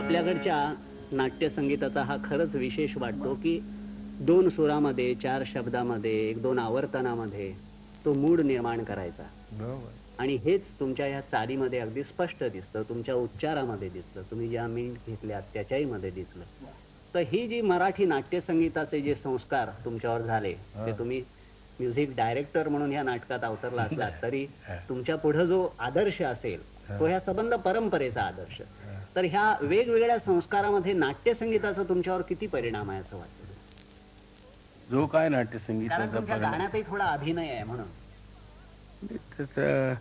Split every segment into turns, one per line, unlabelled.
आपल्याकडच्या नाट्यसंगीताचा हा खरंच विशेष वाटतो की 2 सुरामध्ये, 4 शब्दामध्ये, 1-2 आवर्तनामध्ये तो मूड निर्माण करायचा.
बरोबर.
आणि हेच तुमच्या ह्या चालीमध्ये अगदी स्पष्ट दिसतं, तुमच्या उच्चारामध्ये दिसलं, तुम्ही ज्या मींड घेतल्यात त्याच्याही मध्ये दिसलं. तर ही जी मराठी नाट्यसंगीताचे जे संस्कार तुमच्यावर झाले, ते तुम्ही म्युझिक डायरेक्टर म्हणून या नाटकात अवतरला असलात तरी तुमच्या पुढे जो आदर्श असेल तो ह्या संबंध परंपरेचा आदर्श. तर ह्या वेगवेगळ्या संस्कारामध्ये नाट्यसंगीताचा तुमच्यावर किती परिणाम आहे असं वाटतं?
जो काय
कारण
नाट्यसंगीताचा
तुमच्या
परिणाम
गाण्यातही थोडा अभिनय आहे म्हणून.
त्याचं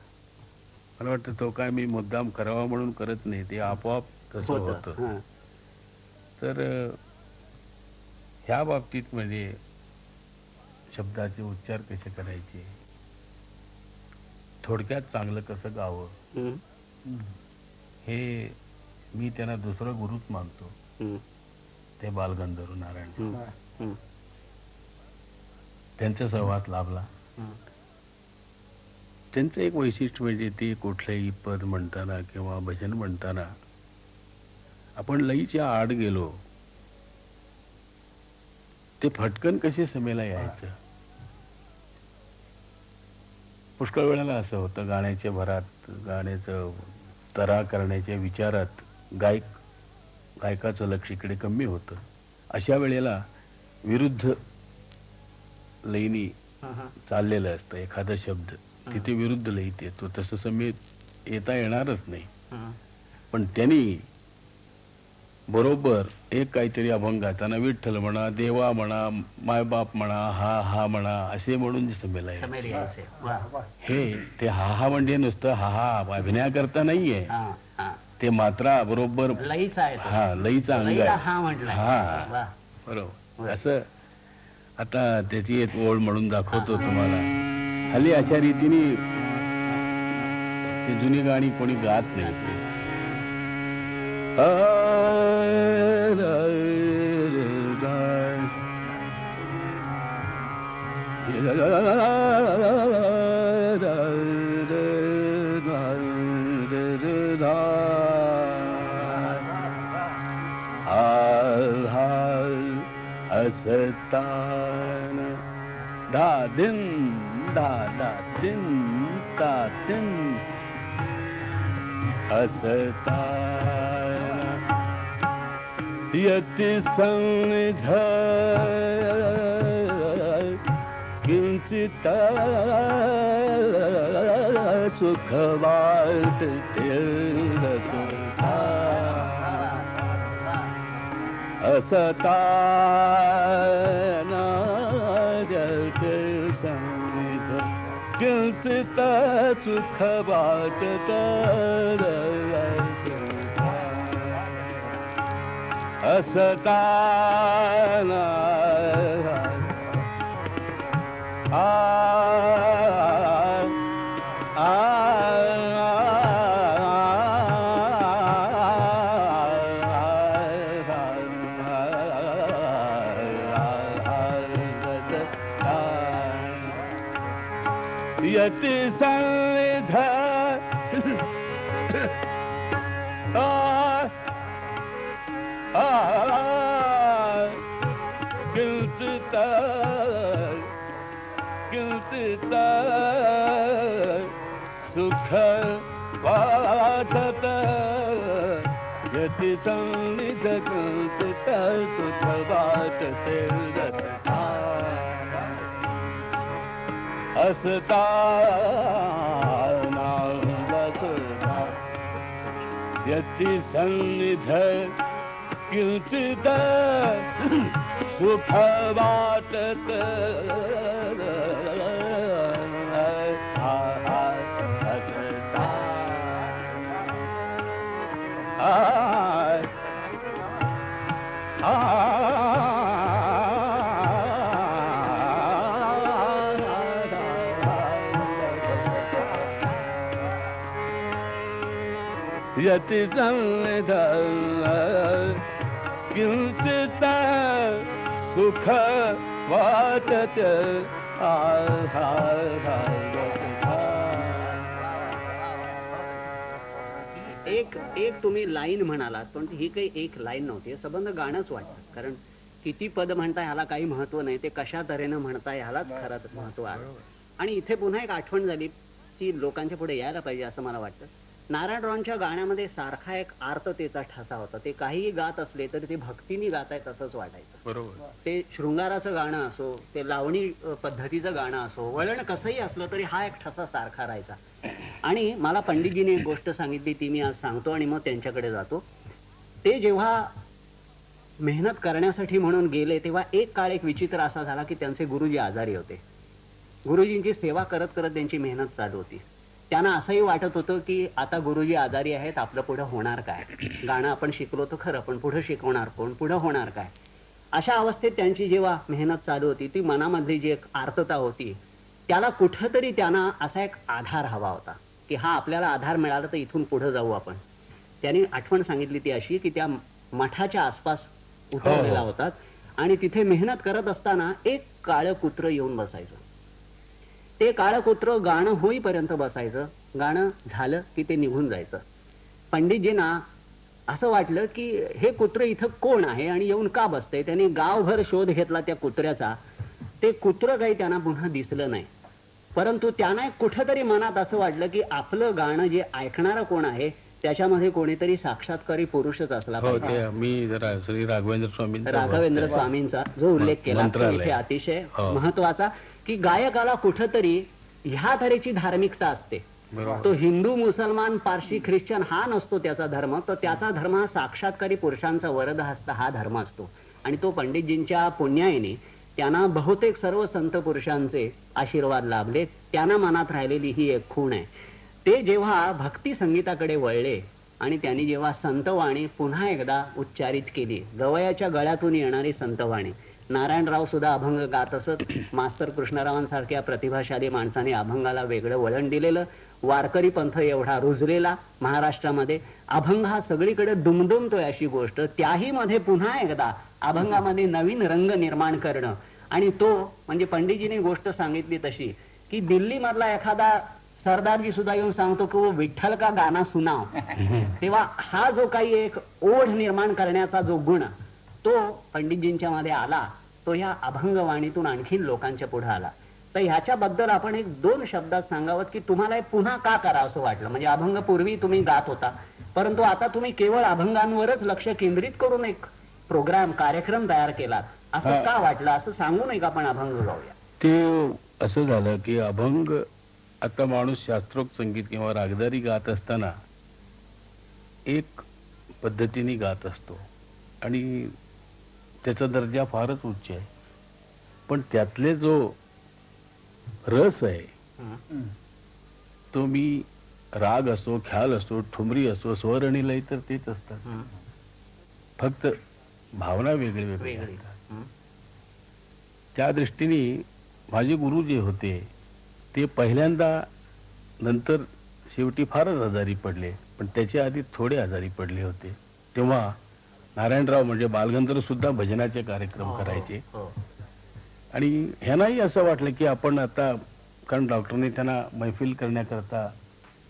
मला वाटतं तो काय मी मुद्दाम करावा म्हणून करत नाही, ते आपोआप तसं होतं.
हां.
तर ह्या बाबतीत म्हणजे शब्दाचे उच्चार कसे करायचे, थोडक्यात चांगलं कसं गावं,
हं.
हे मी त्यांना दुसरं गुरुच मानतो.
हं.
ते बालगंधर्व नारायण
हं. हं.
त्यांचा सहवास लाभला.
हं.
त्यांचं एक वैशिष्ट्य म्हणजे ते कुठलंही पद म्हणताना किंवा भजन म्हणताना आपण लईच्या आड गेलो ते फटकन कसे समेला यायचं. पुष्कळ वेळेला असं होतं, गाण्याच्या भरात, गाण्याचं तरा करण्याच्या विचारात गायकाचं लक्ष इकडे कमी होतं. अशा वेळेला विरुद्ध लईनी चाललेलं असतं एखादा शब्द, तिथे विरुद्ध लईत येतो, तसं समेत येता येणारच नाही. पण त्यांनी बरोबर एक काहीतरी अभंग गाताना विठ्ठल म्हणा, देवा म्हणा, मायबाप म्हणा, हा हा म्हणा असे म्हणून समेला यायचे. हे ते हा म्हणजे नुसतं हा अभिनय करता नाहीये, ते मात्रा बरोबर
लईचा आहे.
हा लईचा अंग आहे.
हा
बरोबर. असं आता त्याची एक ओळ म्हणून दाखवतो तुम्हाला. हल्ली अशा रीतीने ती जुनी गाणी कोणी गात नाही. असतान दा दिन दा दा दिन दा दिन असतान यति सन्निध किंचित सुख वाटते असताना सन्निध किंचित सुख वाटत असताना यति सन्निध किंचित किंचित सुख वाटत यति सन्निध किंचित सुख वाटते असताना यति सन्निध किंचित सुख वाटत यति सन्निध किंचित सुख वाटत
एक एक तुम्ही लाईन म्हणालात, पण ही काही एक लाईन नव्हती, हे संबंध गाणंच वाटतं. कारण किती पद म्हणताय ह्याला काही महत्व नाही, ते कशा तऱ्हेनं म्हणताय ह्यालाच खरंच महत्व आहे. आणि इथे पुन्हा एक आठवण झाली ती लोकांच्या पुढे यायला पाहिजे असं मला वाटतं. नारायणरावांच्या गाण्यामध्ये सारखा एक आर्ततेचा ठसा होता. ते काहीही गात असले तरी ते भक्तीने गात आहेत असंच वाटायचं.
बरोबर.
ते शृंगाराचं गाणं असो, ते लावणी पद्धतीचं गाणं असो, वळण कसंही असलं तरी हा एक ठसा सारखा राहायचा. आणि मला पंडितजीने एक गोष्ट सांगितली, ती मी आज सांगतो आणि मग त्यांच्याकडे जातो. ते जेव्हा मेहनत करण्यासाठी म्हणून गेले तेव्हा एक काळ एक विचित्र असा झाला की त्यांचे गुरुजी आजारी होते. गुरुजींची सेवा करत करत त्यांची मेहनत चालू होती. त्यांना असंही वाटत होतं की आता गुरुजी आजारी आहेत, आपलं पुढं होणार काय? गाणं आपण शिकलो तर खरं, पण पुढं शिकवणार कोण? पुढं होणार काय? अशा अवस्थेत त्यांची जेव्हा मेहनत चालू होती, ती मनामधली जी एक आर्तता होती, त्याला कुठंतरी त्यांना असा एक आधार हवा होता की हा आपल्याला आधार मिळाला तर इथून पुढे जाऊ आपण. त्यांनी आठवण सांगितली ती अशी की त्या मठाच्या आसपास उतरलेला होतात आणि तिथे मेहनत करत असताना एक काळं कुत्रं येऊन बसायचं. ते काळं कुत्रं गाणं होईपर्यंत बसायचं, गाणं झालं की ते निघून जायचं. पंडितजींना असं वाटलं की हे कुत्रं इथं कोण आहे आणि येऊन का बसतंय. त्यांनी गावभर शोध घेतला त्या कुत्र्याचा. ते कुत्रं काही त्यांना पुन्हा दिसलं नाही. परंतु त्यांना कुठंतरी मनात असं वाटलं की आपलं गाणं जे ऐकणारं कोण आहे त्याच्यामध्ये कोणीतरी साक्षात्कारी पुरुषच असला
हो,
पाहिजे.
ते मी जरा श्री राघवेंद्र स्वामी
राघवेंद्र स्वामींचा जो उल्लेख केला तो
मंत्रालय.
इथे अतिशय
हो.
महत्वाचा, की गायकाला कुठंतरी ह्या तऱ्हेची धार्मिकता असते.
बरोबर.
तो हिंदू, मुसलमान, पारशी, ख्रिश्चन हा नसतो त्याचा धर्म. तर त्याचा धर्म हा साक्षात्कारी पुरुषांचा वरदहस्त हा धर्म असतो. आणि तो पंडितजींच्या पुण्याईने त्यांना बहुतेक सर्व संत पुरुषांचे आशीर्वाद लाभले. त्यांना मनात राहिलेली ही एक खूण आहे. ते जेव्हा भक्ती संगीताकडे वळले आणि त्यांनी जेव्हा संतवाणी पुन्हा एकदा उच्चारित केली, गवयाच्या गळ्यातून येणारी संतवाणी. नारायणराव सुद्धा अभंग गात असत. मास्तर कृष्णरावांसारख्या प्रतिभाशाली माणसाने अभंगाला वेगळं वळण दिलेलं. वारकरी पंथ एवढा रुजलेला महाराष्ट्रामध्ये, अभंग हा सगळीकडे दुमदुमतोय अशी गोष्ट. त्याही मध्ये पुन्हा एकदा अभंगामध्ये नवीन रंग निर्माण करणं. आणि तो म्हणजे पंडितजीने गोष्ट सांगितली तशी की दिल्ली मधला एखादा सरदारजी सुद्धा येऊन सांगतो की वो विठ्ठल का गाना सुनाव. तेव्हा हा जो काही एक ओढ निर्माण करण्याचा जो गुण तो पंडितजींच्या मध्ये आला, तो ह्या अभंगवाणीतून आणखीन लोकांच्या पुढे आला. तर ह्याच्याबद्दल आपण एक दोन शब्दात सांगावं की तुम्हाला हे पुन्हा का करावं असं वाटलं. म्हणजे अभंग पूर्वी तुम्ही गात होता, परंतु आता तुम्ही केवळ अभंगांवरच लक्ष केंद्रित करून एक प्रोग्राम कार्यक्रम तयार केलात, असं का वाटलं? असं सांगू नये का आपण अभंग गाऊया?
ते असं झालं की अभंग, आता माणूस शास्त्रोक्त संगीत किंवा रागदारी गात असताना एक पद्धतीने गात असतो आणि त्याचा दर्जा फारच उच्च आहे. पण त्यातले जो रस आहे तो मी राग असो, ख्याल असो, ठुमरी असो, स्वर आणि लय तर तेच असतात. फक्त भावना वेगळी वेगळी
वेगळी.
असतात. त्या दृष्टीने माझे गुरु जे होते ते पहिल्यांदा, नंतर शेवटी फारच आजारी पडले, पण त्याच्या आधी थोडे आजारी पडले होते. तेव्हा नारायणराव म्हणजे बालगंधर्व सुद्धा भजनाचे कार्यक्रम करायचे. आणि ह्यांनाही असं वाटलं की आपण आता, कारण डॉक्टरने त्यांना मैफिल करण्याकरता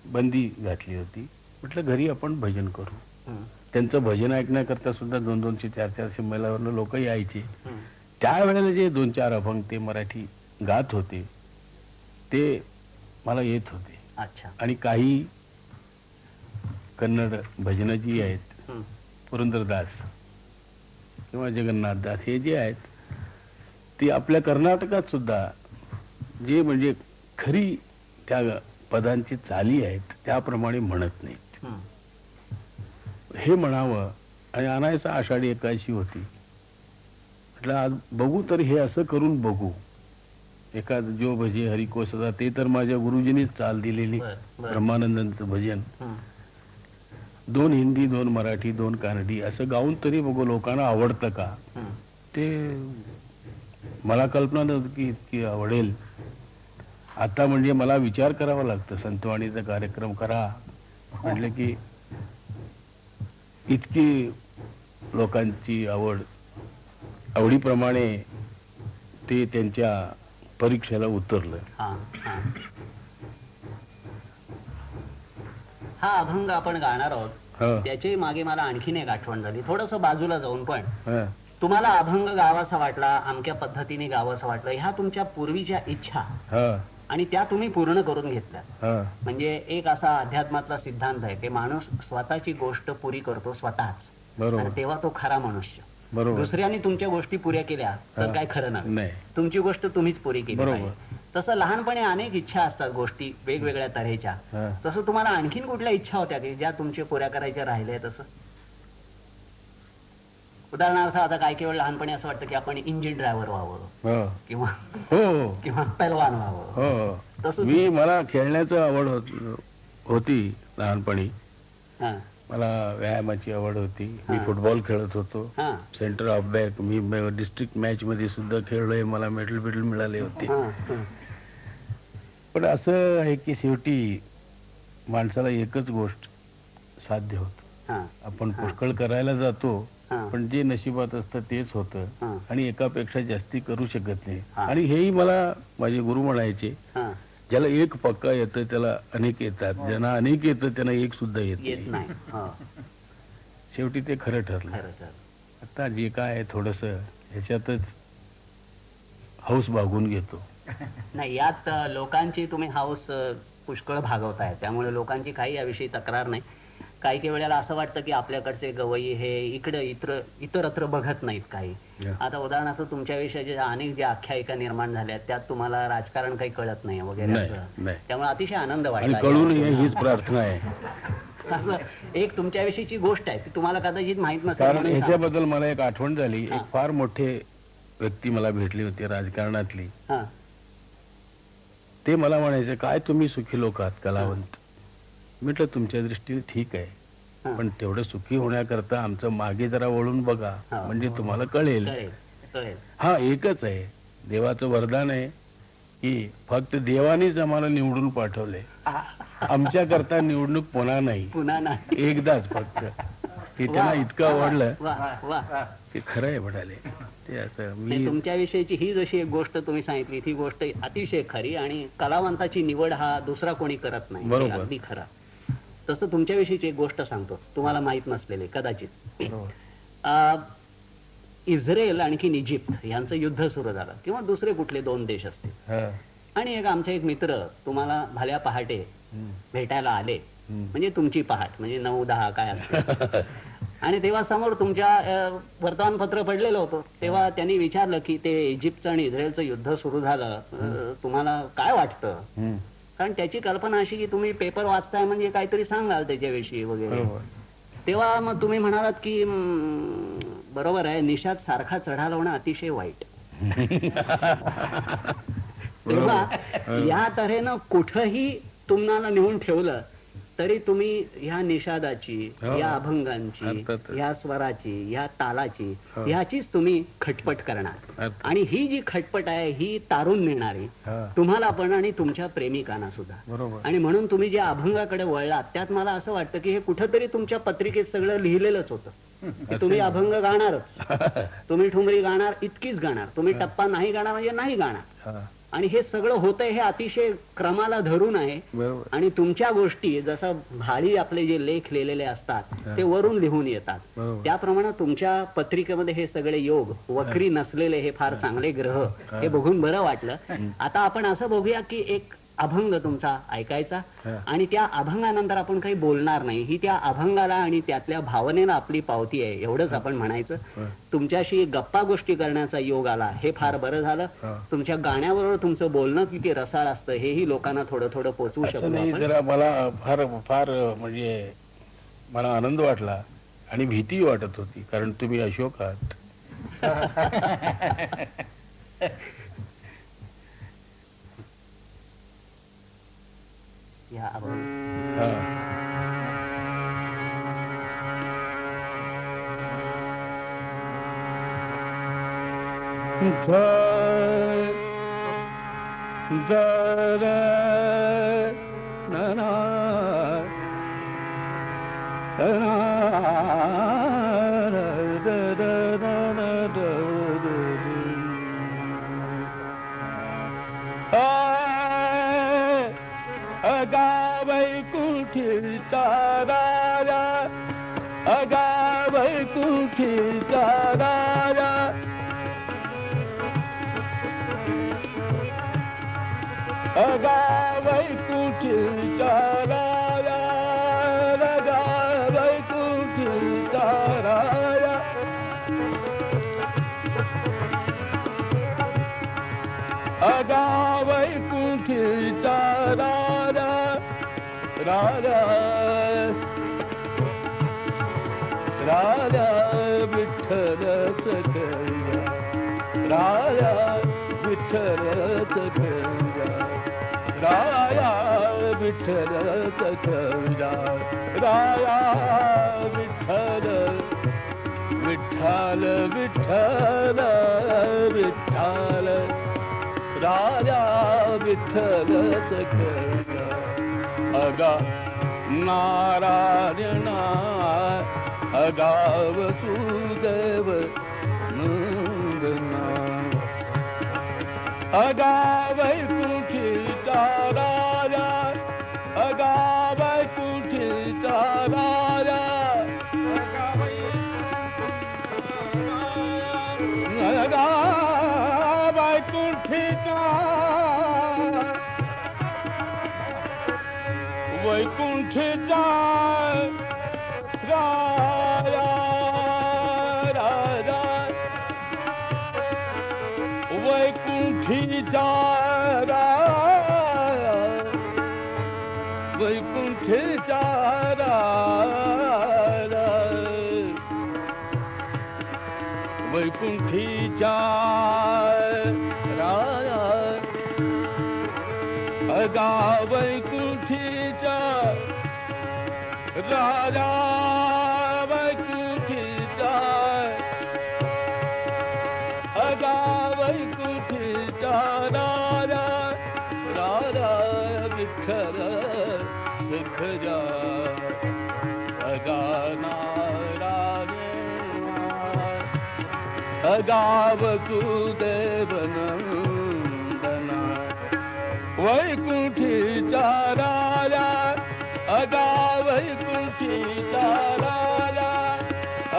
बंदी घातली होती, म्हटलं घरी आपण भजन करू. त्यांचं भजन ऐकण्याकरता सुद्धा 200-200, 400-400 मैलावरनं लोक यायचे. त्यावेळेला जे 2-4 अभंग ते मराठी गात होते ते मला येत होते.
अच्छा.
आणि काही कन्नड भजनं जी आहेत, पुरंदरदास किंवा जगन्नाथदास हे जे आहेत ती आपल्या कर्नाटकात सुद्धा जे म्हणजे खरी त्या पदांची चाली आहेत त्याप्रमाणे म्हणत नाहीत. हे म्हणावं. आणि अनायसा आषाढी एकादशी होती, म्हटलं आज बघू तर हे असं करून बघू. एखाद जो भजे हरी को सदा, ते तर माझ्या गुरुजींनीच चाल दिलेली. ब्रह्मानंदांचं भजन 2 हिंदी, 2 मराठी, 2 कानडी असं गाऊन तरी बघू लोकांना आवडतं का. ते मला कल्पना नव्हती की इतकी आवडेल. आता म्हणजे मला विचार करावा लागतं, संतवाणीचा कार्यक्रम करा म्हटलं की इतकी लोकांची आवडीप्रमाणे ते त्यांच्या परीक्षेला उतरलं.
हा अभंग आपण गाणार आहोत
हो.
त्याच्याही मागे मला आणखीन एक आठवण झाली, थोडस बाजूला जाऊन. पण
हा,
तुम्हाला अभंग गावासा वाटला, अमक्या पद्धतीने गावासा वाटलं, ह्या तुमच्या पूर्वीच्या इच्छा
हा,
आणि त्या तुम्ही पूर्ण करून घेतल्या.
हा.
म्हणजे एक असा अध्यात्मातला सिद्धांत आहे की माणूस स्वतःची गोष्ट पुरी करतो स्वतःच,
बरोबर.
आणि तेव्हा तो खरा मनुष्य.
बरोबर.
दुसऱ्याने तुमच्या गोष्टी पुऱ्या केल्या तर
हा.
काय खरं नाही.
नाही.
तुमची गोष्ट तुम्हीच पुरी केली
बरोबर.
पाहिजे. तसं लहानपणी अनेक इच्छा असतात, गोष्टी वेगवेगळ्या तऱ्हेच्या.
हा.
तसं तुम्हाला आणखीन कुठल्या इच्छा होत्या की ज्या तुमच्या पुऱ्या करायच्या राहिल्या? तसं उदाहरणार्थ आता काही वेळ लहानपणी असं वाटतं की आपण इंजिन ड्रायव्हर व्हावं,
हो.
किंवा
हो.
किंवा पैलवान व्हावं.
हो.
तसं
मी मला खेळण्याचं आवड होती लहानपणी.
हा,
मला व्यायामाची आवड होती. मी
हा.
फुटबॉल खेळत होतो,
हा,
centre of back. Me district match मध्ये सुद्धा खेळलोय, मला मेडल मिळाले होते.
हा, हा.
पण असं आहे की शेवटी माणसाला एकच गोष्ट साध्य होत.
हा,
आपण
हा.
पुष्कळ करायला जातो,
हा.
पण जे नशिबात असतं तेच होतं,
हा.
आणि एकापेक्षा जास्ती करू शकत नाही.
हा.
आणि हेही मला माझे गुरु म्हणायचे,
हा.
ज्याला एक पक्का येतं त्याला अनेक येतात, ज्यांना अनेक येतं त्यांना एक सुद्धा येत
येत
नाही.
नाही. हो,
शेवटी ते खरं ठरलं.
खरं तर.
आता जे काय आहे थोडस ह्याच्यातच हौस भागून घेतो.
नाही, यात लोकांची तुम्ही हाऊस पुष्कळ भागवताय, त्यामुळे लोकांची काही याविषयी तक्रार नाही. काही वेळेला असं वाटतं की आपल्याकडचे गवई हे इकडे इतरत्र बघत नाहीत काही.
या.
आता उदाहरणार्थ तुमच्याविषयी ज्या अनेक ज्या आख्यायिका निर्माण झाल्या त्यात तुम्हाला राजकारण काही कळत नाही वगैरे
नाही,
असं.
नाही.
त्यामुळे अतिशय आनंद
आणि
वाटला.
कळू नये हीच प्रार्थना आहे.
असं एक तुमच्याविषयीची गोष्ट आहे ती तुम्हाला कदाचित माहित नसेल
कारण
म्हणून सांगतो.
ह्याच्याबद्दल मला एक आठवण झाली.
हा.
एक फार मोठे व्यक्ती मला भेटली होती राजकारणातली.
हा,
ते मला म्हणायचे, काय तुम्ही सुखी लोक आहात कलावंत. म्हटलं तुमच्या दृष्टीने ठीक आहे,
हा.
पण तेवढं सुखी होण्याकरता आमचं मागे जरा वळून बघा,
हा.
म्हणजे तुम्हाला कळेल.
कळेल, कळेल.
हा एकच आहे, देवाचं वरदान आहे की फक्त देवानेच आम्हाला निवडून पाठवले. आमच्या करता निवडणूक पुन्हा नाही,
पुन्हा नाही.
एकदाच फक्त. ते त्यांना इतकं आवडलं
वा, वा.
की खरं आहे म्हणाले. ते असं
नाही,
मी
तुमच्याविषयीची ही जशी एक गोष्ट तुम्ही सांगितली ती गोष्ट अतिशय खरी, आणि कलावंताची निवड हा दुसरा कोणी करत नाही.
बरोबर.
हे अगदी खरं. तसं तुमच्याविषयीची एक गोष्ट सांगतो, तुम्हाला माहित नसलेली कदाचित.
बरोबर.
इस्रायल आणखी इजिप्त यांचं युद्ध सुरू झालं, किंवा दुसरे कुठले दोन देश असतील,
हा.
आणि आमचे एक मित्र तुम्हाला भल्या पहाटे
हम्म.
भेटायला आले.
हम्म.
म्हणजे तुमची पहाट म्हणजे 9-10 काय असते. आणि तेव्हा समोर तुमच्या वर्तमानपत्र पडलेलं होतं. तेव्हा त्यांनी विचारलं की ते इजिप्तचं आणि इस्रायलचं युद्ध सुरू झालं, तुम्हाला काय वाटतं?
हम्म.
कारण त्याची कल्पना अशी की तुम्ही पेपर वाचताय म्हणजे काहीतरी सांगाल त्याच्याविषयी वगैरे.
बरोबर.
तेव्हा मग तुम्ही म्हणालात की बरोबर आहे, निषाद सारखा चढा लावणं अतिशय वाईट. तेव्हा या तऱ्हेनं कुठंही तुम्हाला नेऊन ठेवलं तरी तुम्ही ह्या निषादाची,
हो.
या अभंगांची,
अर्थातच.
ह्या स्वराची, ह्या तालाची,
हो.
ह्याचीच तुम्ही खटपट करणार.
अर्थात.
आणि ही जी खटपट आहे ही तारून नेणारी
हा.
तुम्हाला पण आणि तुमच्या प्रेमिकांना सुद्धा.
बरोबर.
आणि म्हणून तुम्ही ज्या अभंगाकडे वळलात त्यात मला असं वाटतं की हे कुठंतरी तुमच्या पत्रिकेत सगळं लिहिलेलंच होतं की तुम्ही अभंग गाणारच, तुम्ही ठुमरी गाणार, इतकीच गाणार, तुम्ही टप्पा नाही गाणार म्हणजे नाही गाणार.
हा.
आणि हे सगळं होतंय हे अतिशय क्रमाला धरून आहे.
बरोबर.
आणि तुमच्या गोष्टी जसं भारी आपले जे लेख लिहिलेले असतात ते वरून लिहून येतात,
बरोबर.
त्याप्रमाणे तुमच्या पत्रिकेमध्ये हे सगळे योग, वक्री नसलेले हे फार चांगले ग्रह, हे बघून बरं वाटलं. आता आपण असं बघूया की एक अभंग तुमचा ऐकायचा,
हा.
आणि त्या अभंगानंतर आपण काही बोलणार नाही. ही त्या अभंगाला आणि त्यातल्या भावनेला आपली पावती आहे एवढंच आपण म्हणायचं.
हा.
तुमच्याशी गप्पा गोष्टी करण्याचा योग आला हे फार बरं झालं.
हा.
तुमच्या गाण्याबरोबर तुमचं बोलणं किती रसाळ असतं हेही लोकांना थोडं थोडं पोचवू
असं
शकतो
नाही,
आपण.
जरा मला फार फार म्हणजे मला आनंद वाटला आणि भीती वाटत होती, कारण तुम्ही अशोक आहात.
या अभंग
हा. गावै कुठे तारा वैकुंठीचा राजा अगा वैकुंठीचा राजा राजा वैकुंठीचा राजा अगा वैकुंठीचा राजा राजा राजा विठ्ठल सखया राजा विठ्ठल सखया राया विठ्ठल सखया राया विठ्ठल विठ्ठल विठ्ठल विठ्ठल राजा विठ्ठल सखया अगा नारायणा अगा वसुदेव नंदना अगा वैकुंठीचा राजा अगा वैकुंठीचा राजा अगा वैकुंठीचा वैकुंठीचा राजा राजा वैकुंठीचा राजा वैकुंठीचा राजा वैकुंठीचा राजा अगा वैकुंठीचा राजा वैकुंठीचा अगा वैकुंठीचा राजा राजा विठ्ठल सखया अगा नारायण अगा वसुदेव नंदना वैकुंठीचा राजा अगा वैकुंठीचा राजा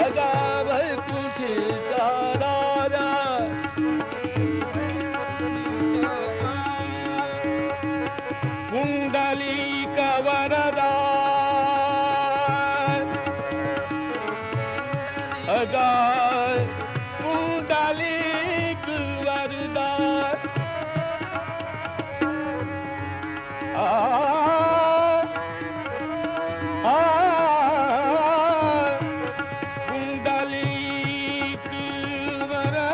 अगा वैकुंठीचा राजा पुंडलीक वरदा अगा पुंडलीक वरदा पुंडलीक वरदा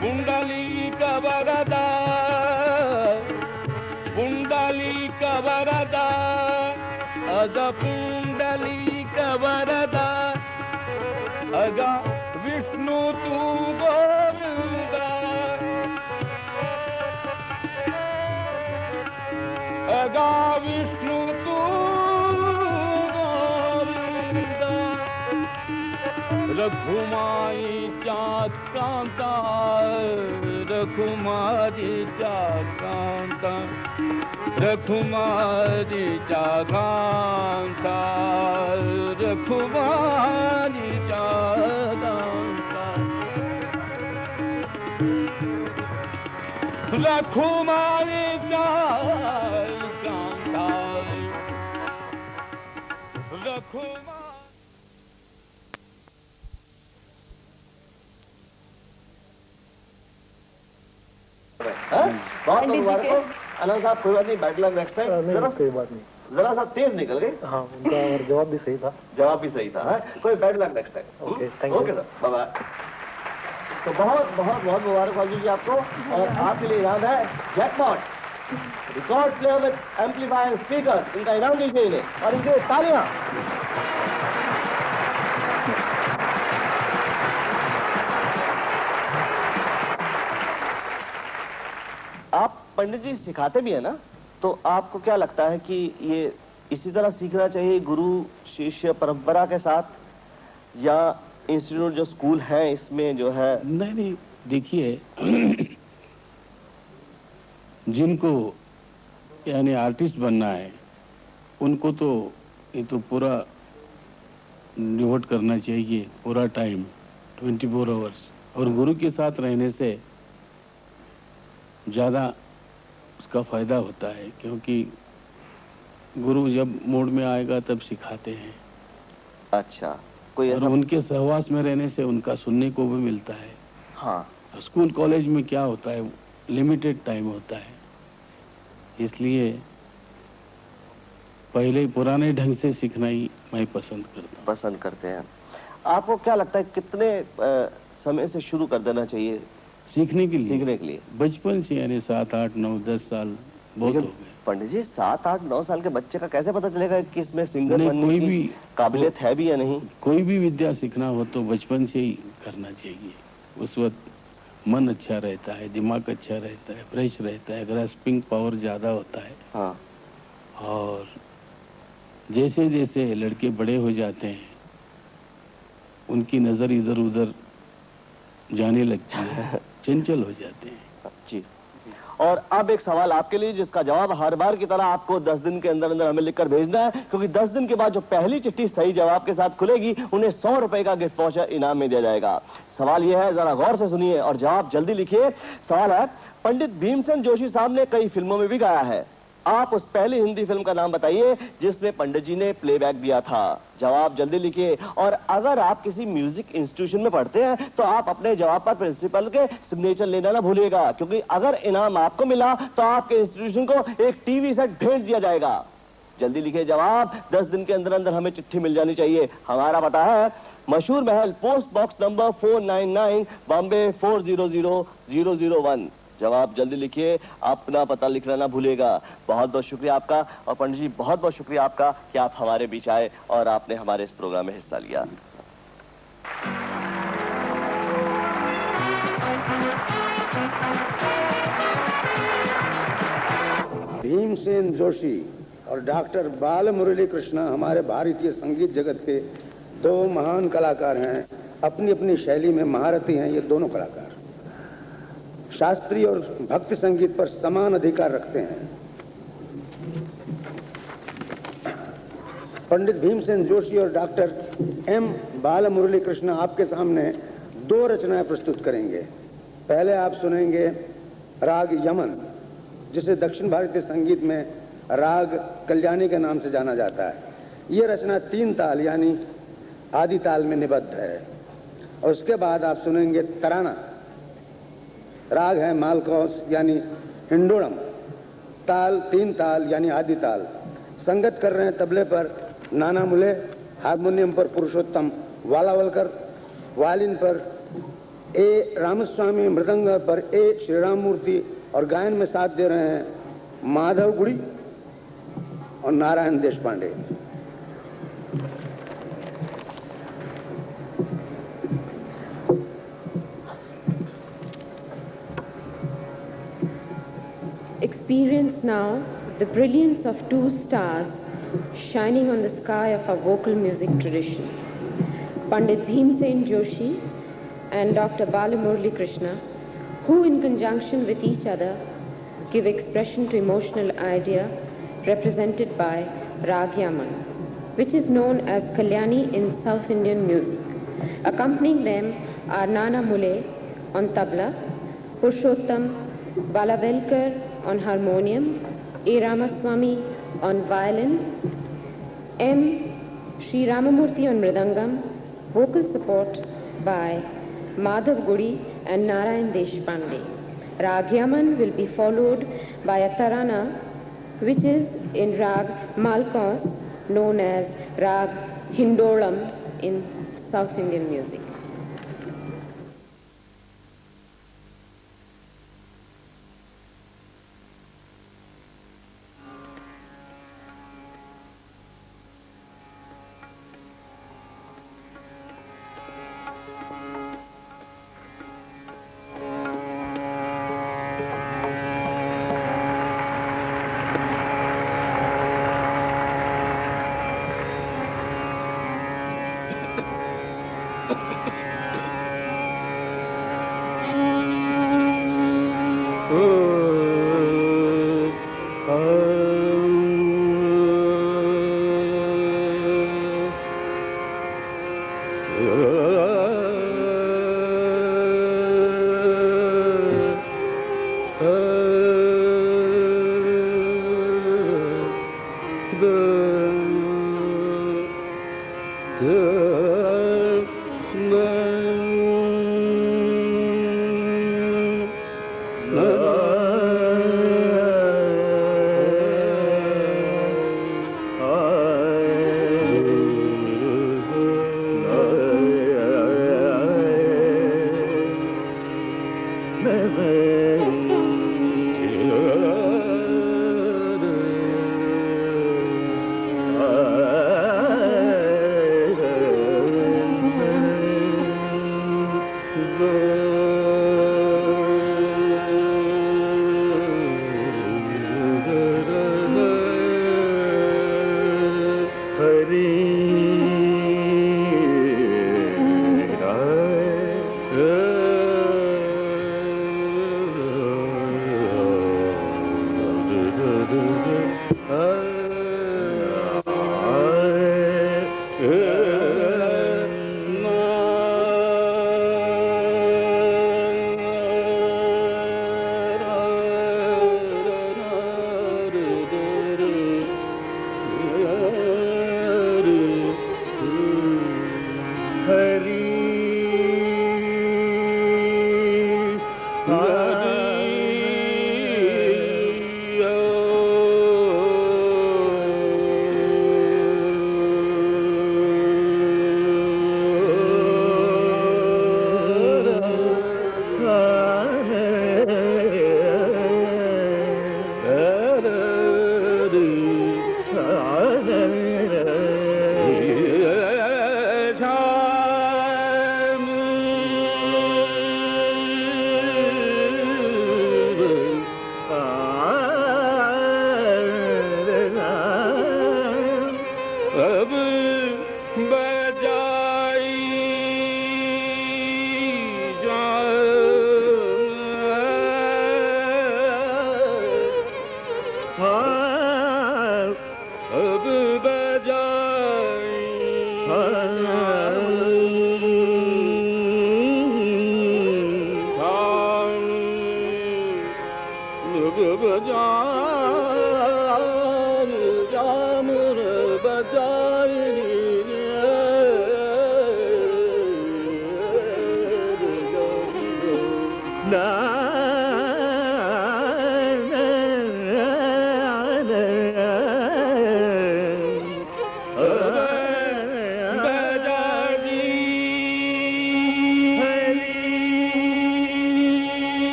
पुंडलीक वरदा पुंडलीक वरदा अग पुंडलीक वरदा अगा विष्णु तू गोविंदा अगा विष्णु तू गोविंदा रघुमाईच्या कांता रघुमारीच्या कांता रघुमारीच्या कांता रघुमारीच्या कांता रघुमारीच्या कांता रघुमा
बहुत मुबारक हो आनंद साहब। कोई बात नहीं, बैड लक नेक्स्ट टाइम।
कोई बात नहीं।
जरा सा तेज निकल गए।
हाँ, उनका जवाब भी सही था।
जवाब भी सही था। कोई bad luck next time.
Okay, thank you.
Okay sir, bye bye. तो बहुत बहुत बहुत मुबारकबादी जी आपको। और आपके लिए इनाम है jackpot record player with amplifier speaker. इनका इनाम दीजिए इन्हें और इनके तालियां। आप पंडित जी सिखाते भी है ना, तो आपको क्या लगता है कि ये इसी तरह सीखना चाहिए गुरु शिष्य परंपरा के साथ, या इंस्टीट्यूट जो स्कूल है इसमें जो है?
नहीं देखिए, जिनको यानी आर्टिस्ट बनना है, उनको तो ये तो पूरा डिवोट करना चाहिए, पूरा टाइम 24 आवर्स। और गुरु के साथ रहने से ज़्यादा उसका फायदा होता है, क्योंकि गुरु जब मूड में आएगा तब सिखाते हैं।
अच्छा, कोई
और
ऐसा?
उनके सहवास में रहने से उनका सुनने को भी मिलता है।
हाँ,
स्कूल कॉलेज में क्या होता है, लिमिटेड टाइम होता है, इसलिए पहले पुराने ढंग से सीखना ही मैं पसंद करता हूँ।
पसंद करते हैं। आपको क्या लगता है कितने समय से शुरू कर देना चाहिए
सीखने के लिए?
सीखने के लिए?
बचपन से, यानी 7, 8, 9, 10 साल बहुत हो
लेकिन
गए।
पंडित जी, 7, 8, 9 साल के बच्चे का कैसे पता चलेगा कि इसमें सिंगर
नहीं,
बनने
कोई
की
भी
काबिलियत है भी या नहीं?
कोई भी विद्या सीखना हो तो बचपन से ही करना चाहिए। उस वक्त मन अच्छा रहता है, दिमाग अच्छा रहता है, फ्रेश रहता है, ग्रास्पिंग पावर ज़्यादा होता है।
हाँ,
और जैसे जैसे लड़के बड़े हो जाते हैं, उनकी नज़र इधर उधर जाने लगती है, चंचल हो जाते हैं।
जी। और अब एक सवाल आपके लिए, जिसका जवाब हर बार की तरह आपको 10 दिन के अंदर अंदर हमें लिखकर भेजना है, क्योंकि 10 दिन के बाद जो पहली चिट्ठी सही जवाब के साथ खुलेगी, उन्हें 100 रुपए का गिफ्ट वाउचर इनाम में दिया जाएगा। सवाल यह है, जरा गौर से सुनिए और जवाब जल्दी लिखिए। सवाल है, पंडित भीमसेन जोशी साहब ने कई फिल्मों में भी गाया है। आप उस पहली हिंदी फिल्म का नाम बताइए जिसमें पंडित जी ने प्लेबैक दिया था। जवाब जल्दी लिखिए। और अगर आप किसी म्यूजिक इंस्टीट्यूशन में पढ़ते हैं तो आप अपने जवाब पर प्रिंसिपल के सिग्नेचर लेना ना भूलिएगा, क्योंकि अगर इनाम आपको मिला तो आपके इंस्टीट्यूशन को एक टीवी सेट भेंट दिया जाएगा। जल्दी लिखिए जवाब, 10 दिन के अंदर अंदर हमें चिट्ठी मिल जानी चाहिए। हमारा पता है मशहूर महल, पोस्ट बॉक्स नंबर 499, बॉम्बे 400001। जवाब जल्दी लिखिए, अपना पता लिखना ना भूलिएगा। बहुत बहुत शुक्रिया आपका। और पंडित जी, बहुत बहुत शुक्रिया आपका कि आप हमारे बीच आए और आपने हमारे इस प्रोग्राम में हिस्सा लिया।
भीमसेन जोशी और डॉक्टर बाल मुरली कृष्ण हमारे भारतीय संगीत जगत के 2 महान कलाकार हैं। अपनी अपनी शैली में महारथी हैं ये दोनों कलाकार। शास्त्रीय और भक्ति संगीत पर समान अधिकार रखते हैं। पंडित भीमसेन जोशी और डॉक्टर एम बाल मुरली कृष्ण आपके सामने 2 रचनाएं प्रस्तुत करेंगे। पहले आप सुनेंगे राग यमन, जिसे दक्षिण भारतीय संगीत में राग कल्याणी के नाम से जाना जाता है। ये रचना 3 ताल यानी आदि ताल में निबद्ध है। और उसके बाद आप सुनेंगे तराना, राग है मालकौस यानी हिंडोलम, ताल 3 ताल यानी आदि ताल। संगत कर रहे हैं तबले पर नाना मुले, हारमोनियम पर पुरुषोत्तम वालावलकर, वायलिन पर ए रामस्वामी, मृदंग पर ए श्रीराम मूर्ति, और गायन में साथ दे रहे हैं माधव गुड़ी और Narayan Deshpande.
Experience now the brilliance of 2 stars shining on the sky of our vocal music tradition. Pandit Bhimsen Joshi and Dr. Balamurali Krishna, who in conjunction with each other give expression to emotional idea represented by Rag Yaman, which is known as Kalyani in South Indian music. Accompanying them are Nana Mule on tabla, Purushottam Balavelkar on harmonium, A. Ramaswamy on violin, M. Sri Ramamurthy on mridangam, vocal support by Madhav Gudi and Narayan Deshpande. Rag Yaman will be followed by a tarana, which is in Rag Malkauns, known as Rag Hindolam in South Indian music.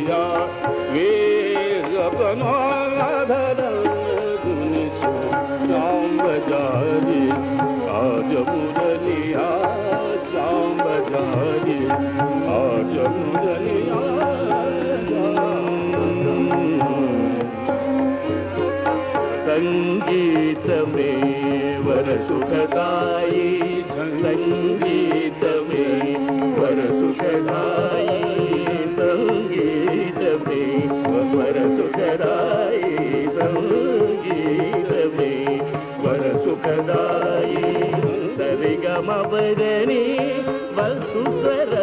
लिया वेग बनोधर श्याम बजारी आज मुरलिया श्याम बजारी आज मुरलिया संगीत में वर सुखदाई संगीत में वर सुखदाई संगीत में वर सुखदाई संगीत में वर सुखदाई सरिगम बदनी वसुस्वर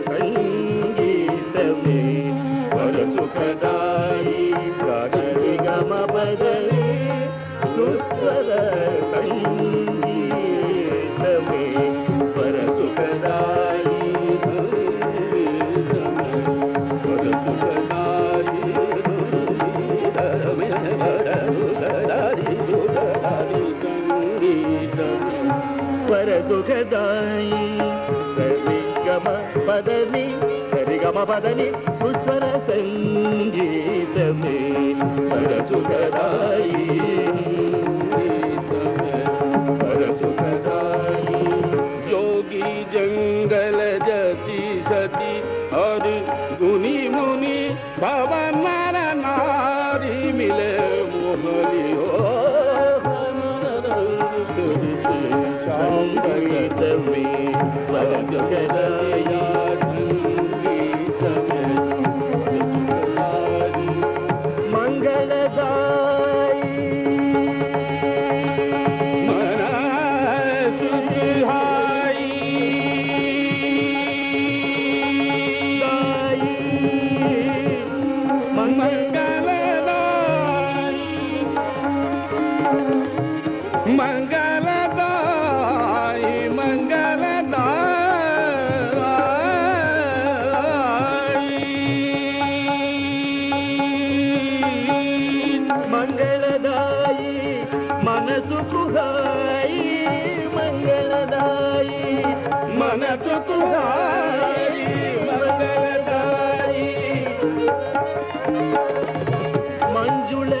संगीत में वर सुखदाई सरिगम बदनी सुस्वर संगीत में वर सुखदाई वर सुखदाई वर सुखदाई सरिगम पदनी सरिगम पदनी सुस्वर संगीत में वर सुखदाई वर सुखदाई योगी जंगल जति सती और गुनी मुनि भवन नर नारी मिले मोहली हो संगीत में वर सुखदाई संगीत में मंगलदाई मना सुहाई दाई मंगलदाई मंगलदाई मंगलदाई मन सुखदाई मंगलदाई मन सुखदाई मंगलदाई मंजुल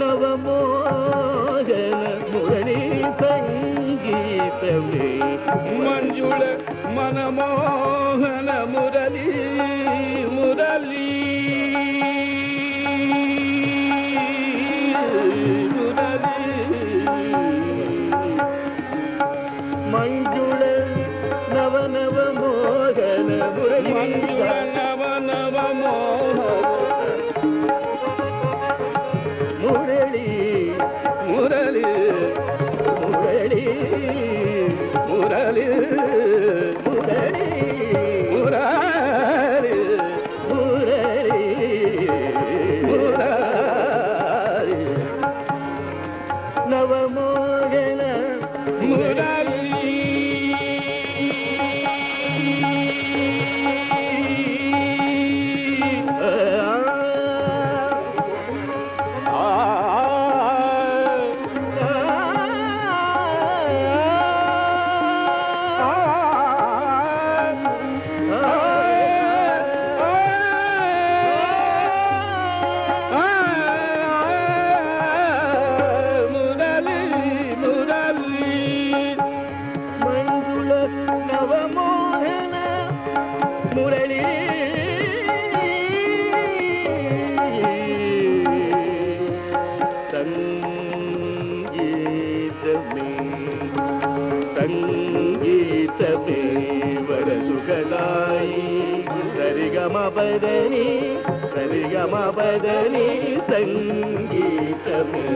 नवमोहन मुरली संगीत में मंजुल मनमोहन मुरली मुरली मंजुल नव नव मोहन मुरली मंजुल नव नव मोहन मुरली मुरली मुरली मुरली मुरली मुरली मुरली मुरली नव मोहन मुरली संगीत में वर सुखदाई सरिगम बदनी संगीत में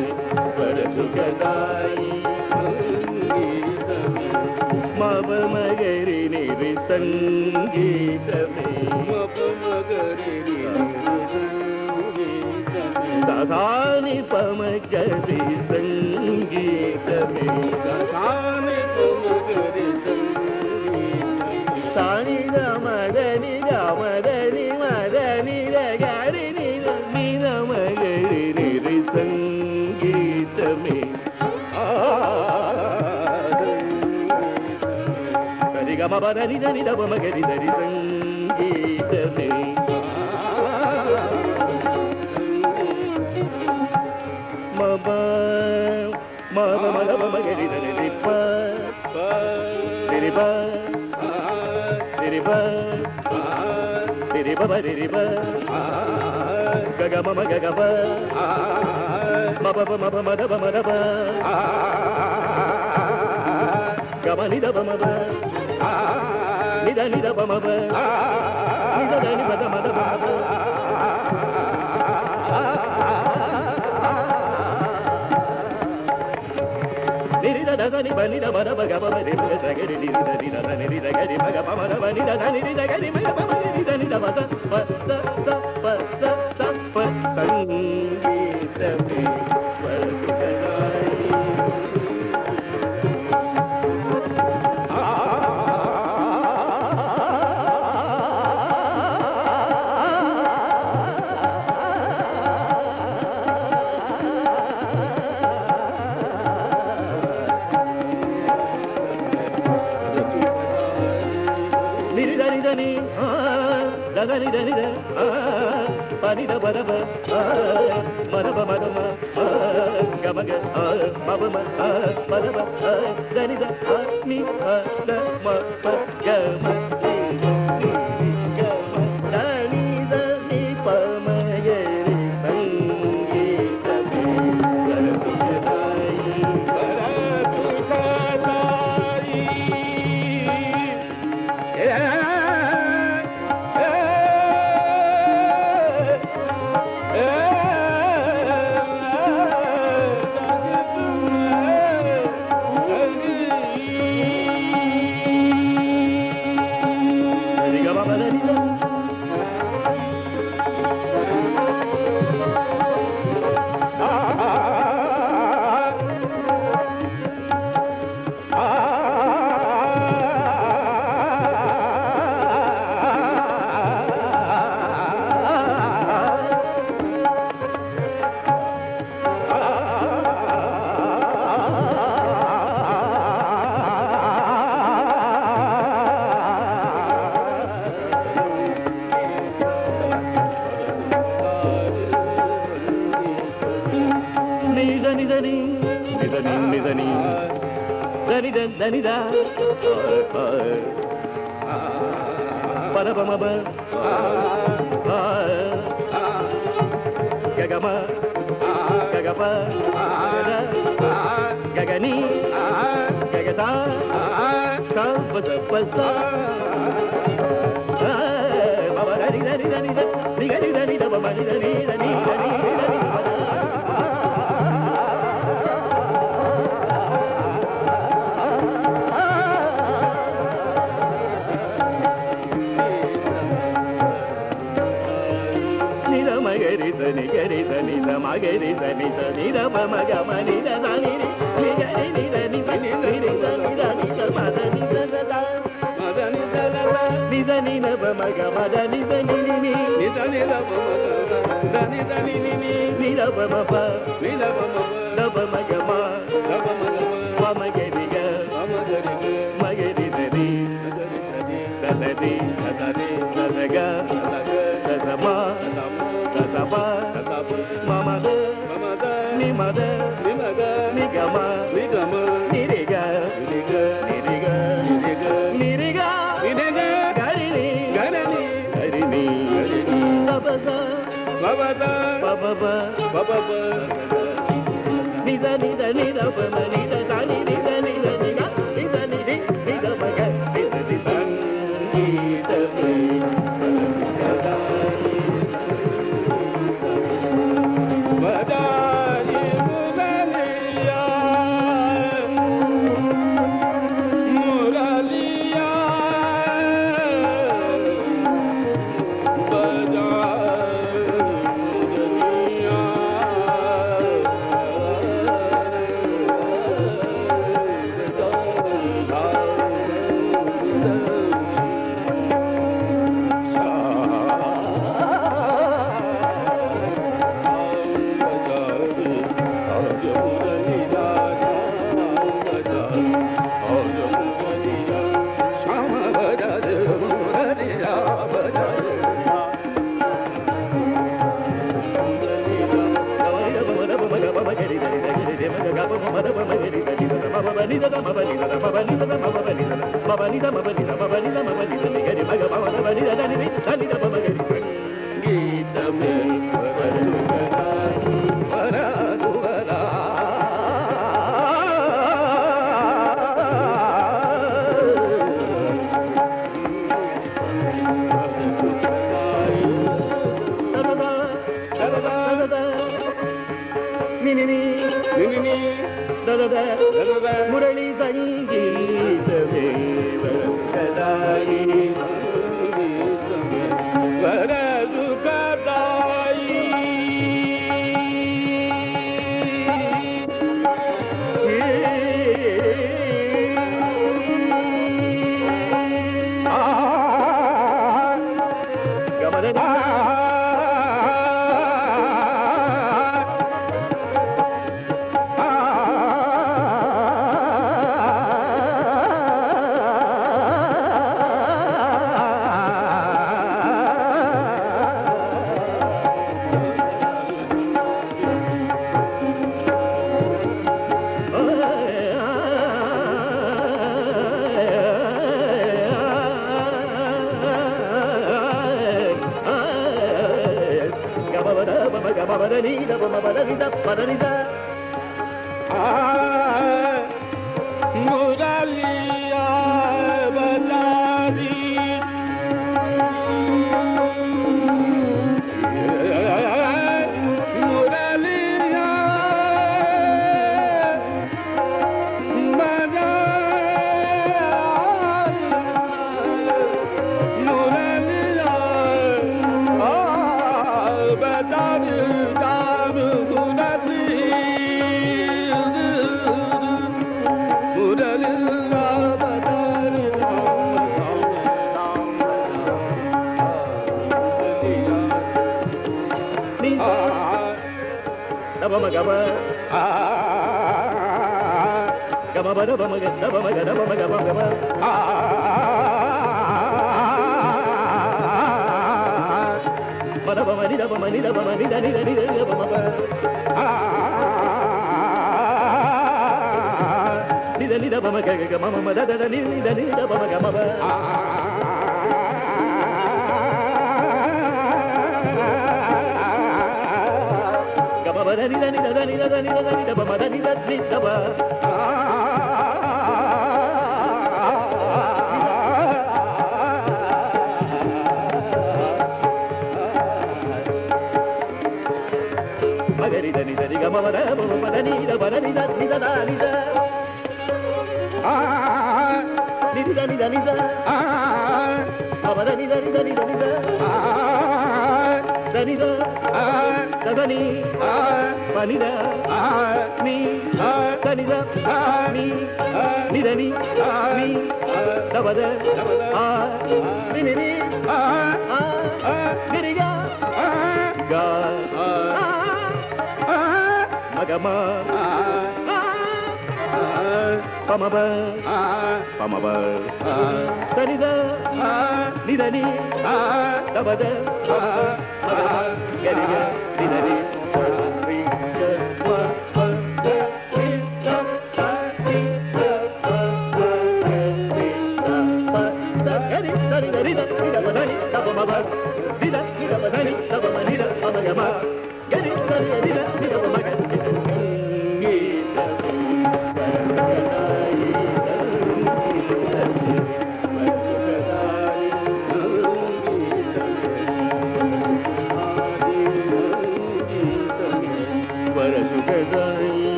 वर सुखदाई संगीत में मब मगरी निरि संगीत में मब मगरी दासानि पमगरी संगीत में दासानि पमगरी संगीत सानि मदनि मदनि मदनि गरि नि मगरि निरि संगीत में सरि गम पदनि धनि ध मगरि धरि संगीत में ri ba ri ba ba ri ba ga ga ma ba ma ba ma da ba ga ma ni da ba ma ba ni da ba ma ba ni da ni ba da ma da ba ni da da ni ba ni da ba da ba ga ba ni da ga ni ni da ni da ni da ga ni ba ga ba da ba ni da ni da ga ni ba ba ni da ni da ba da ba संगीत में pani da ba da ba ma da ba ma da ma ga ma ga ma ba ma ma da ba da ni da ni da ma ba ga ma ni ga ma da ni da ni pa ma ga ri संगीत में Danida, para ba ma ba, gagama, gagapa, gagani, gagata, sa ba sa ba sa, ba ba dani dani dani dani dani dani da ba ma dani dani dani dani. Ni gari da ni da ma gari da ni da ni da ba ma ga ma ni da da ni ni gari ni da ni da ni da ni da ni da ni da ma da ni da da da ma da ni da da da ni da ni da ba ma ga ma da ni da ni ni ni da ni da ba ma da ni da ni ni ni da ba ma ba ni da ba ma ba da ba ma ga ma da ba ma ga ma ma gari ga ma gari da ni da da ni da da ni da da ga da da ma Tapa, mama da, ni mada, ni gama, ni riga, garini, baba, nida, ba, nida, tani, nida, baga, nida, Baba Murali సంగీతమే వరదాయి వరదుకదాయి మురళియా బలారి మురళియా మురళియా బలారి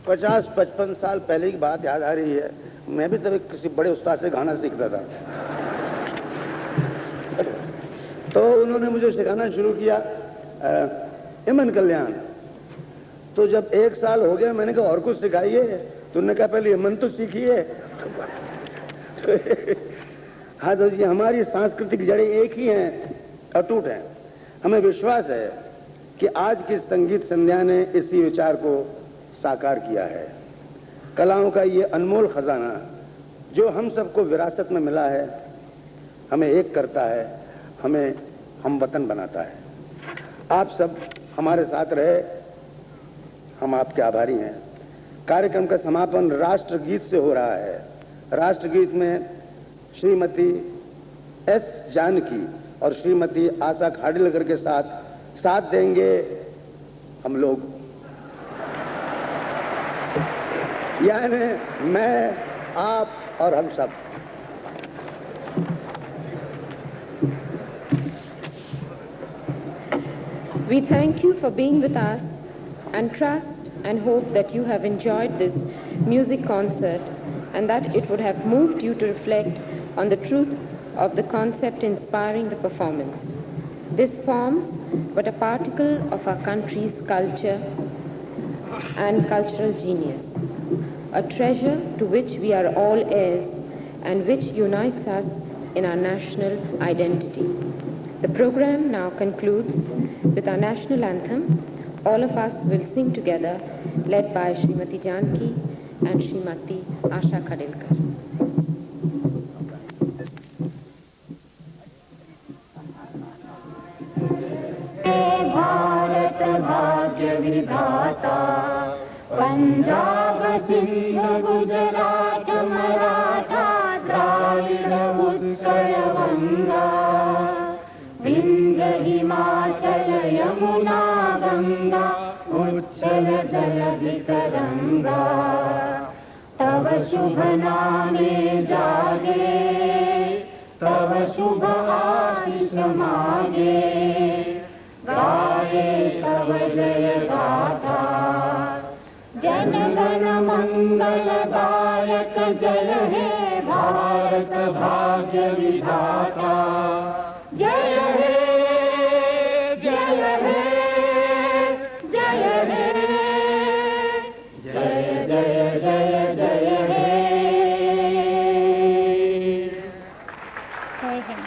पचास 55 साल पहले की बात याद आ रही है। मैं भी तभी किसी बड़े उस्ताद से गाना सीखता था। तो उन्होंने मुझे सिखाना शुरू किया इमन कल्याण। तो जब 1 साल हो गया, मैंने कहा और कुछ सिखाइए। तो उन्होंने कहा पहले इमन तो सीखिए। हाँ, तो ये हमारी सांस्कृतिक जड़ें एक ही हैं, अटूट हैं। हमें विश्वास है कि आज की संगीत संध्या ने इसी विचार को साकार किया है। कलाओं का ये अनमोल खजाना जो हम सबको विरासत में मिला है, हमें एक करता है, हमें हमवतन बनाता है। आप सब हमारे साथ रहे, हम आपके आभारी हैं। कार्यक्रम का समापन राष्ट्रगीत से हो रहा है। राष्ट्रगीत में श्रीमती एस जानकी और श्रीमती आशा खाडिलकर के साथ देंगे हम लोग, यानी मैं, आप और हम सब।
We thank you for being with us and trust and hope that you have enjoyed this music concert and that it would have moved you to reflect on the truth of the concept inspiring the performance. This forms but a particle of our country's culture and cultural genius, a treasure to which we are all heirs and which unites us in our national identity. The program now concludes with our national anthem. All of us will sing together, led by Srimati Janki and Srimati Asha Khadilkar.
Bharat भाग्य विधाता, पंजाब सिंध गुजरात मराठा द्राविड़ उत्कल गंगा, विंध्य हिमाचल यमुना गंगा, उच्चल जलधि तरंगा। तव शुभ नामे जागे, तव शुभ आशीष मागे, गाये तव जय गाथा। जन गण मंगल दायक जय हे भारत भाग्य विधाता। जय हे, जय हे, जय हे, जय जय जय जय हे। जय हिंद।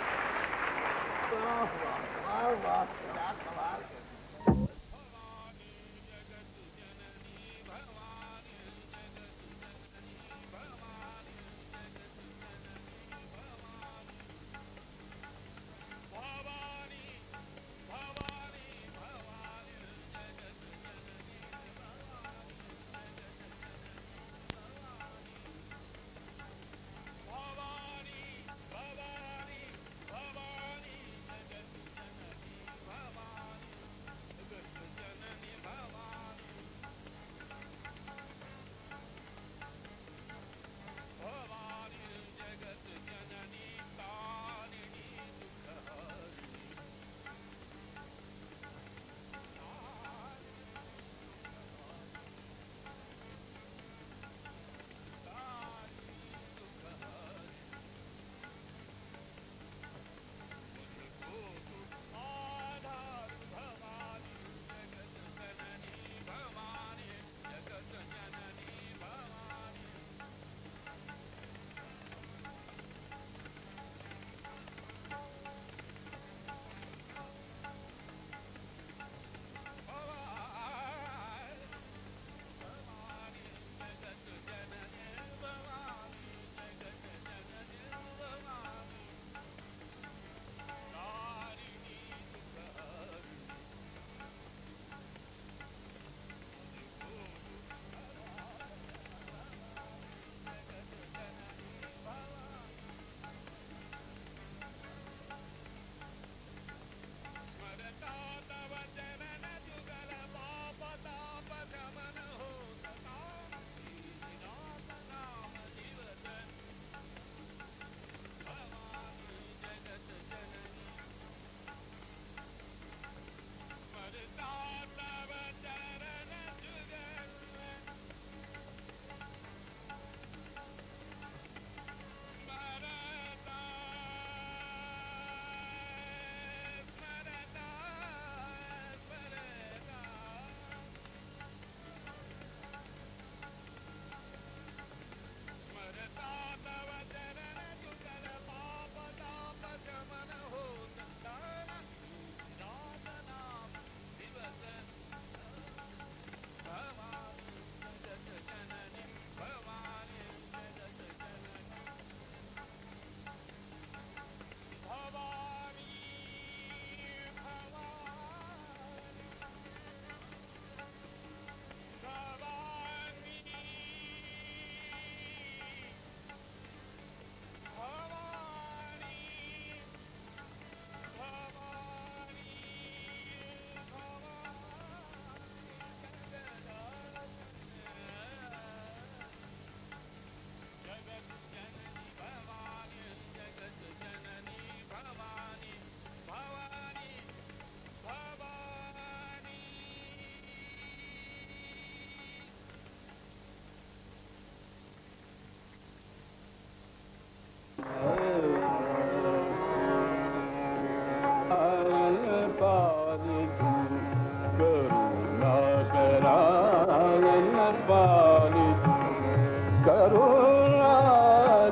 करुणा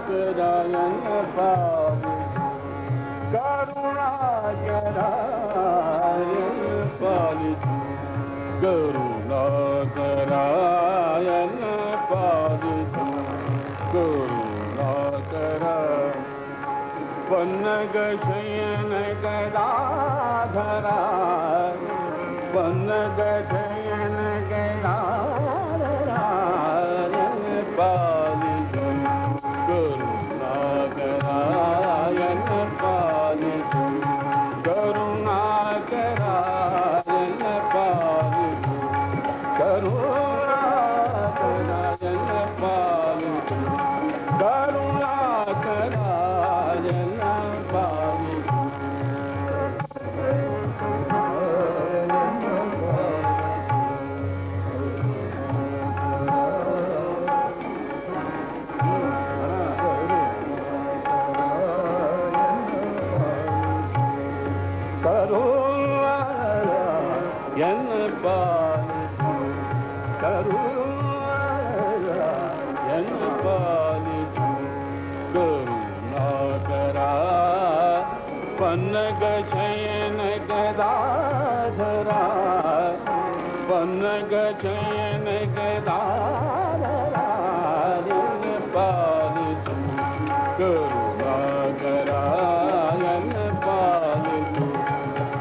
करायन पावे करुणा करायन पावे करुणा करायन पावे करुणा करा पन्नग शयन गदाधरा पन्नग शयन गदाधरा पाली करुणा करायन पाली करुणा करायन पाली करुणा करायन पाली करुणा करायन पाली पन्नग शयन गदाधरा पन्नग शयन गदाधरा पाली करुणा करायन पाली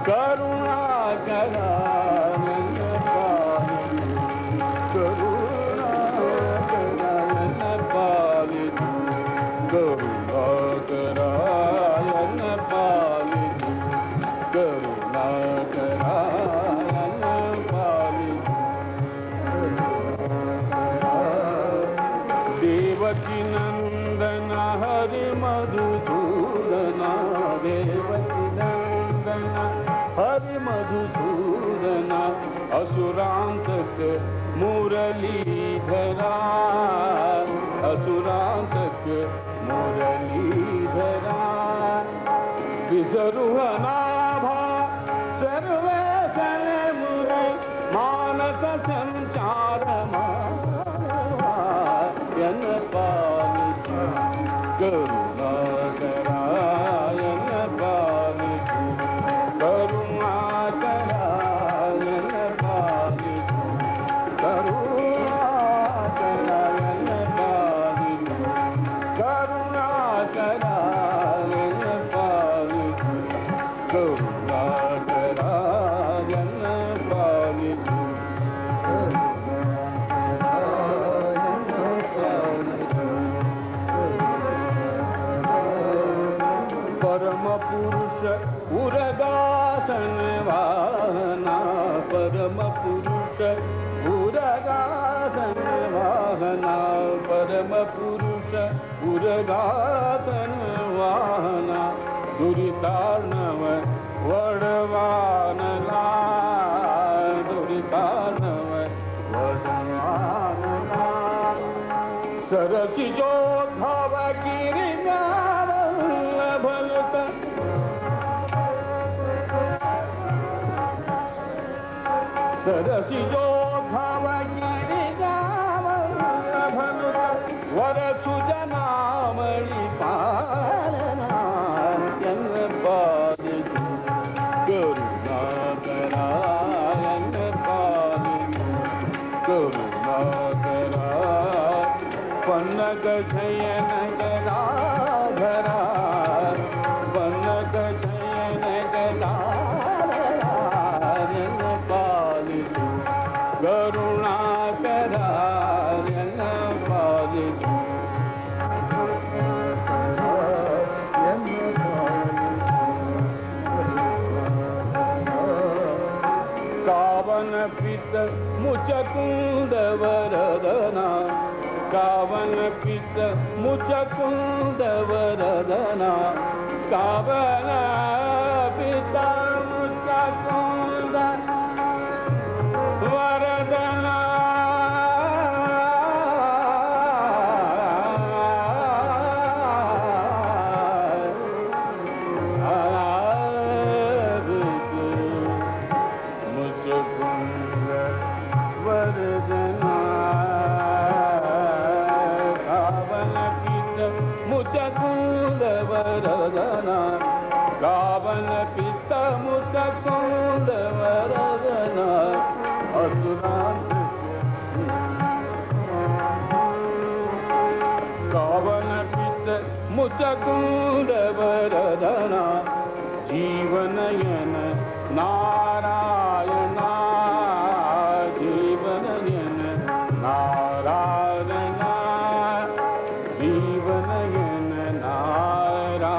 करुणा करायन पाली करुणा करायन पाली करुणा करायन पाली करुणा करायन पाली देवकी नंदन हरि मधुसूदना देवकी नंदन हरि मधुसूदना असुरांतक मुरलीधरा असुरांतक मुरलीधरा विसरुहनाभा सर्वे सने मुरे मानस संसार मानवायन पाली करुणा करायन पाली करुणा करायन पाली करुणा करायन पाली करुणा करायन पाली करुणा करायन पाली परम पुरुष उरगासन वाहना परम पुरुष उरगासन वाहना परम पुरुष उरगासन वाहना दुरितार्णव वडवानला दुरितार्णव वडवानला सरसी जो भाव भलत सरसी जो भाव भलत वर सुजनामणि पालना पाली करुणा करायन पाली करुणा करा पन्नग शयन गदाधरा पन्नग शयन गदाधरा पाली करुणा करायन पाली कावन पित मुचकुंद वरदना कावन पित मुचकुंद वरदना कावन पित मुचकुंद वरदना मुचकुंद वरदना मुचकुंद वरदना गावन पित्त मुचकुंद वरदना असुरांत गावन पित्त मुचकुंद वरदना जीवनयन नारायणा जीवनयन नारायणा जीवनयन नारायणा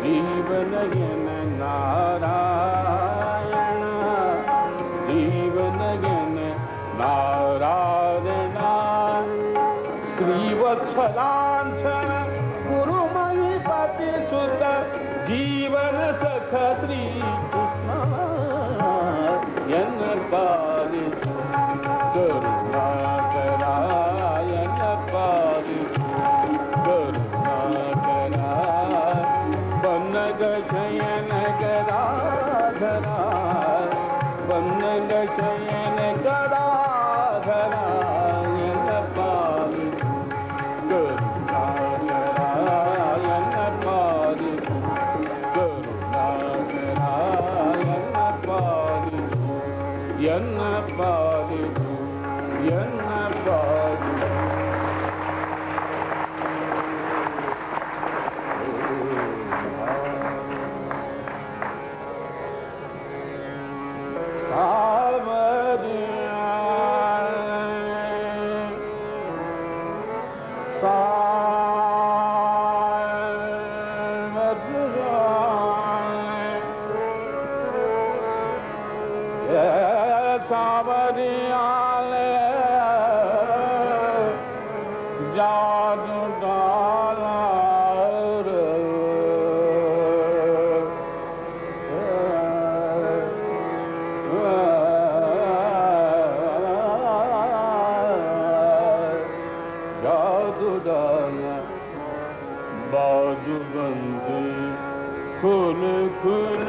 जीवनयन नारायणा जीवनयन नारायणा श्रीवत्सलांछन गुरुमहिपति सुत जीवन सख श्री कृष्ण यन पालि करुणाकरायन पालि करुणाकरा पन्नग शयन गदाधरा पन्नग शयन गदाधरा यन पालि करुणाकरायन पालि करुणाकरायन पालि यन्न पालि यन्न पालि खुल खुल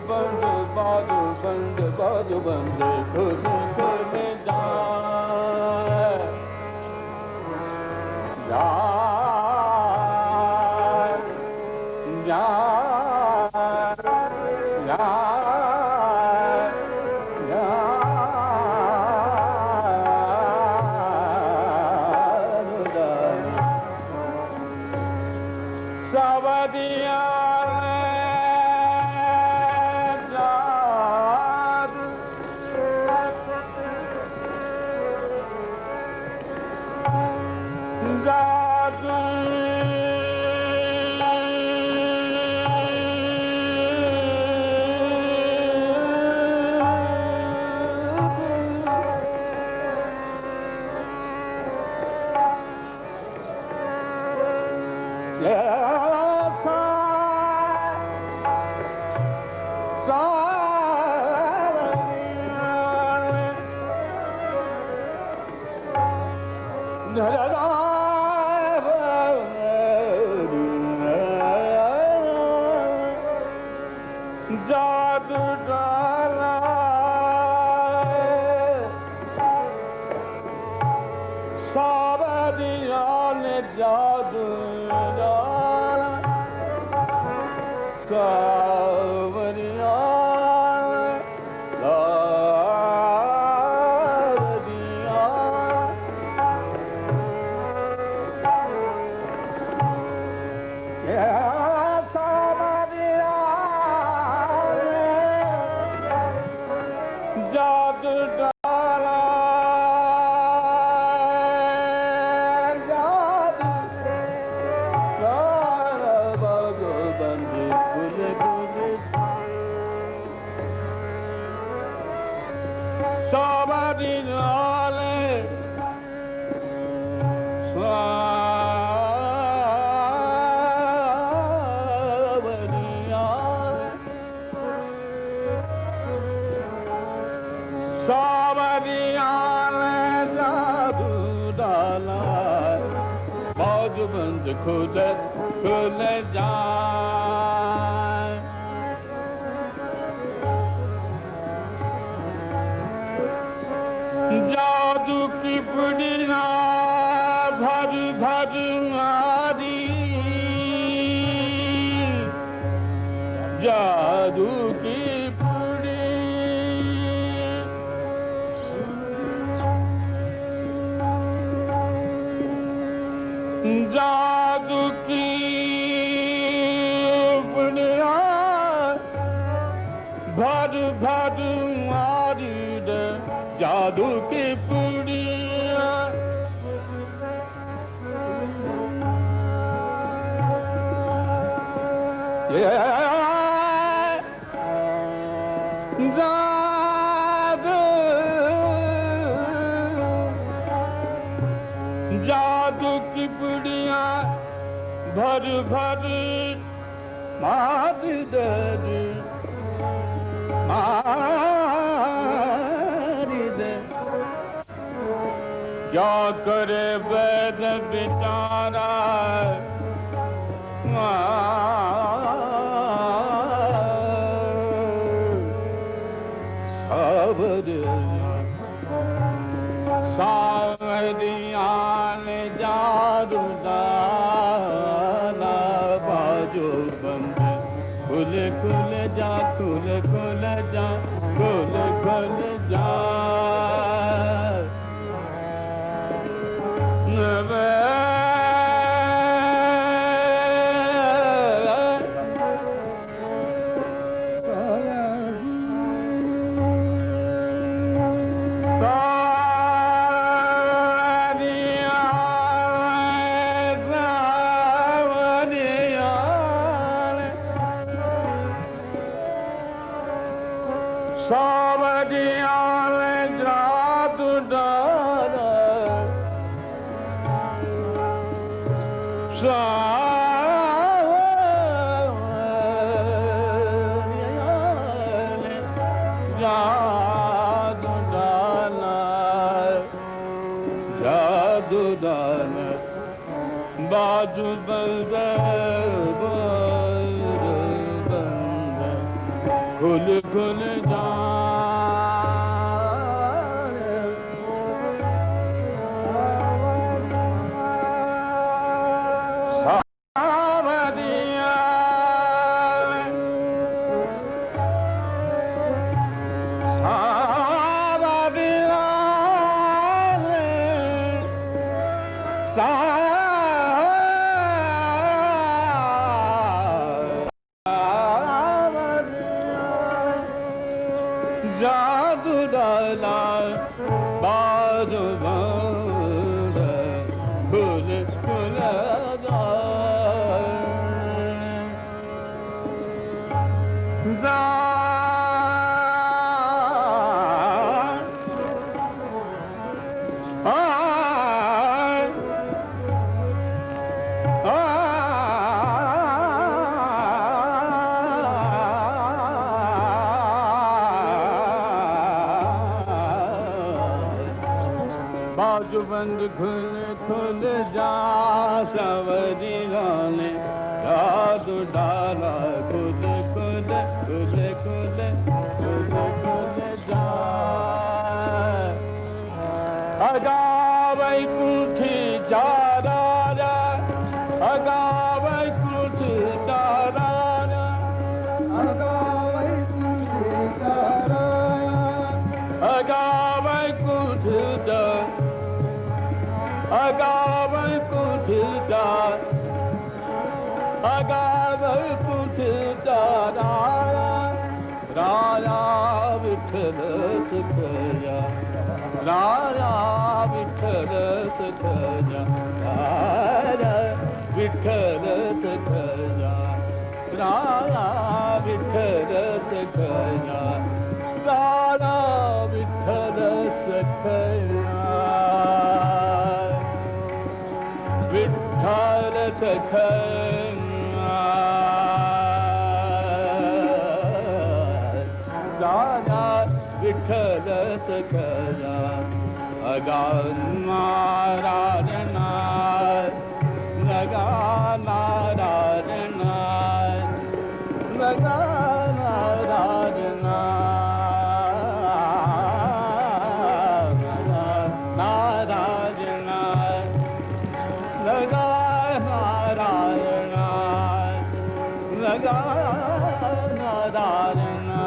बंद बाजू बंद बाजू बंद खुल खुल जाए जादू डाला सारा दिया ने जादू डाला सावरिया बंद खुल खुल जाए जादू की पुड़िया भर भर मारी जादू की जादू की पुड़िया भर भर मारी दे जादू की पुड़िया जादू की पुड़िया भर भर मार दे क्या करे वैद बेचारा सावरिया ने जादू डाला बाजू बंद खुल खुल जा खुल खुल जा खुल खुल जा बाजू बंद खुल खुल जा जादू डाला बाजू बंद खुल खुल जा बाजू बंद खुल खुल जा सवरी ने जादू डाला खुद खुद खुद खुद खुद खुद जा अगावै कुठी चारा अगावै कुठी चारा अगावै कुठी चारा अगावै कुठी अगावै कुठीचा अगावै कुठीचा राया विठ्ठल सुखया राया विठ्ठल सुखया राया विठ्ठल सुखया राया विठ्ठल सुखया राया विठ्ठल सुखया विठ्ठल सखया राजा विठ्ठल सखया अगा नारायणा नगा नारायणा नगा नारायणा नारायणा नगा नारायणा नगा नारायणा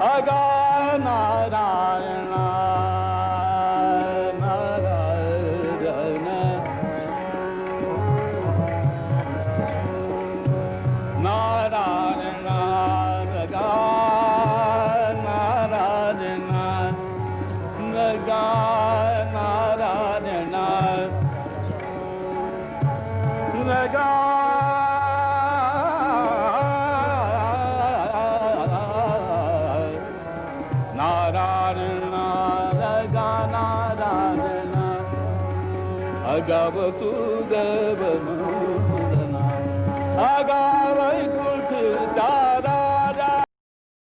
अगा नारायणा नारायण नारायणा नगा नारायणा नगा नारायणा नगा नारायणा नगा नारायणा अगव तू गव मूलना अगा